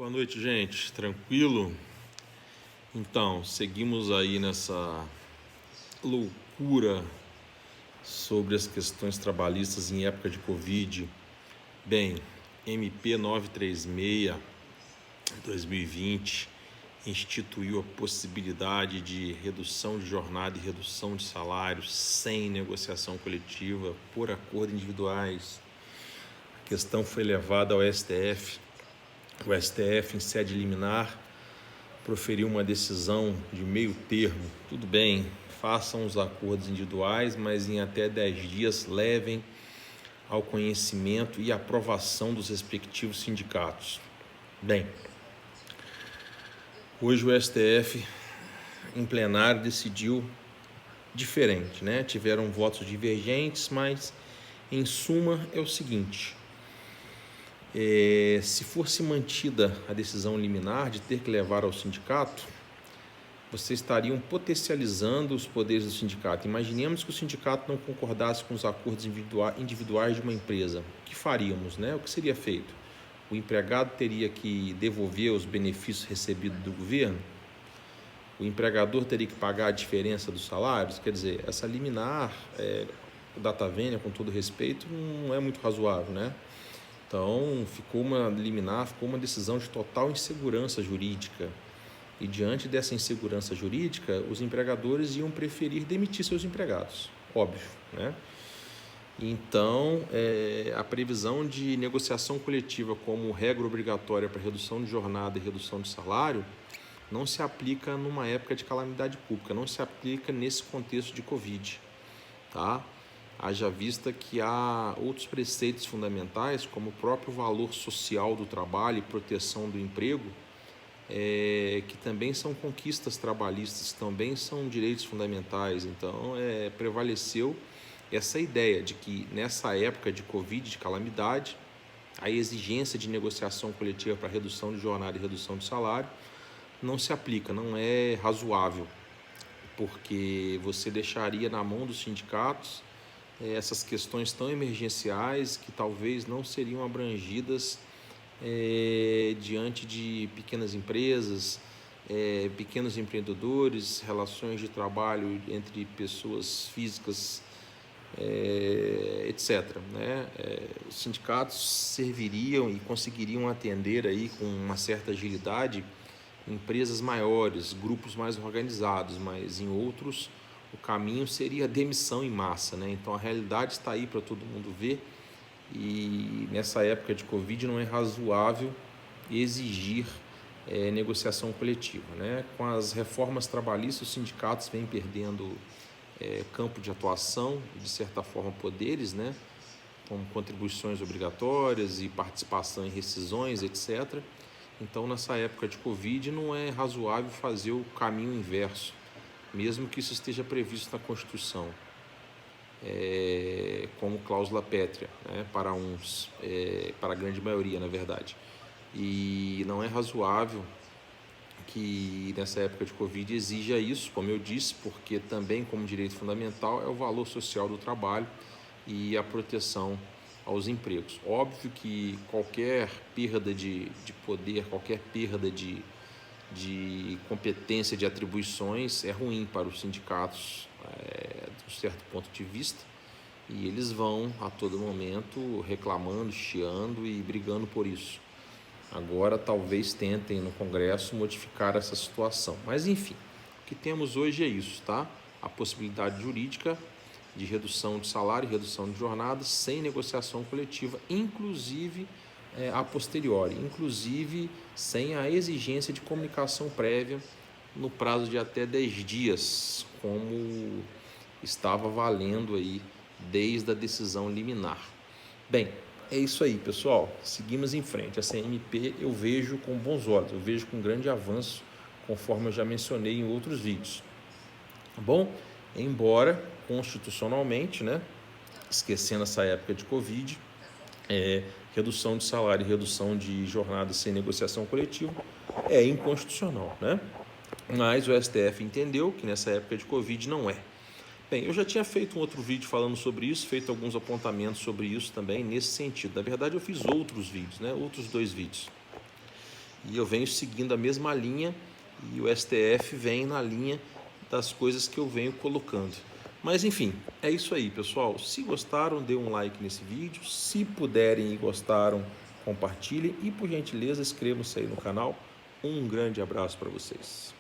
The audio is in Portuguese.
Boa noite, gente. Tranquilo? Então, seguimos aí nessa loucura sobre as questões trabalhistas em época de Covid. Bem, MP 936 2020 instituiu a possibilidade de redução de jornada e redução de salários sem negociação coletiva por acordo individuais. A questão foi levada ao STF. O STF, em sede liminar, proferiu uma decisão de meio termo. Tudo bem, façam os acordos individuais, mas em até 10 dias levem ao conhecimento e aprovação dos respectivos sindicatos. Bem, hoje o STF, em plenário, decidiu diferente, né? Tiveram votos divergentes, mas em suma é o seguinte: se fosse mantida a decisão liminar de ter que levar ao sindicato, vocês estariam potencializando os poderes do sindicato. Imaginemos que o sindicato não concordasse com os acordos individuais de uma empresa. O que faríamos, né? O que seria feito? O empregado teria que devolver os benefícios recebidos do governo? O empregador teria que pagar a diferença dos salários? Quer dizer, essa liminar, data vênia, com todo respeito, não é muito razoável, né? Então, ficou uma decisão de total insegurança jurídica. E diante dessa insegurança jurídica, os empregadores iam preferir demitir seus empregados, óbvio, né? Então, a previsão de negociação coletiva como regra obrigatória para redução de jornada e redução de salário não se aplica numa época de calamidade pública, não se aplica nesse contexto de Covid, tá? Haja vista que há outros preceitos fundamentais, como o próprio valor social do trabalho e proteção do emprego, que também são conquistas trabalhistas, também são direitos fundamentais. Então, prevaleceu essa ideia de que nessa época de Covid, de calamidade, a exigência de negociação coletiva para redução de jornada e redução de salário não se aplica, não é razoável, porque você deixaria na mão dos sindicatos essas questões tão emergenciais que talvez não seriam abrangidas diante de pequenas empresas, pequenos empreendedores, relações de trabalho entre pessoas físicas, etc. Né? Os sindicatos serviriam e conseguiriam atender aí com uma certa agilidade empresas maiores, grupos mais organizados, mas em outros o caminho seria a demissão em massa, né? Então a realidade está aí para todo mundo ver, e nessa época de Covid não é razoável exigir negociação coletiva, né? Com as reformas trabalhistas, os sindicatos vêm perdendo campo de atuação e de certa forma poderes, né? Como contribuições obrigatórias e participação em rescisões, etc. Então nessa época de Covid não é razoável fazer o caminho inverso, mesmo que isso esteja previsto na Constituição, como cláusula pétrea, né, para uns, para a grande maioria, na verdade. E não é razoável que nessa época de Covid exija isso, como eu disse, porque também, como direito fundamental, é o valor social do trabalho e a proteção aos empregos. Óbvio que qualquer perda de poder, qualquer perda de competência de atribuições é ruim para os sindicatos, de um certo ponto de vista, e eles vão a todo momento reclamando, chiando e brigando por isso. Agora talvez tentem no Congresso modificar essa situação, mas enfim, o que temos hoje é isso, tá? A possibilidade jurídica de redução de salário e redução de jornada sem negociação coletiva, inclusive a posteriori, inclusive sem a exigência de comunicação prévia no prazo de até 10 dias, como estava valendo aí desde a decisão liminar. Bem, é isso aí, pessoal. Seguimos em frente. Essa MP eu vejo com bons olhos, eu vejo com grande avanço, conforme eu já mencionei em outros vídeos. Tá bom? Embora constitucionalmente, né, esquecendo essa época de Covid, redução de salário e redução de jornada sem negociação coletiva é inconstitucional, né? Mas o STF entendeu que nessa época de Covid não é. Bem, eu já tinha feito um outro vídeo falando sobre isso, feito alguns apontamentos sobre isso também nesse sentido. Na verdade, eu fiz outros vídeos, né? Outros 2 vídeos. E eu venho seguindo a mesma linha e o STF vem na linha das coisas que eu venho colocando. Mas enfim, é isso aí, pessoal. Se gostaram, dê um like nesse vídeo. Se puderem e gostaram, compartilhem. E por gentileza, inscrevam-se aí no canal. Um grande abraço para vocês.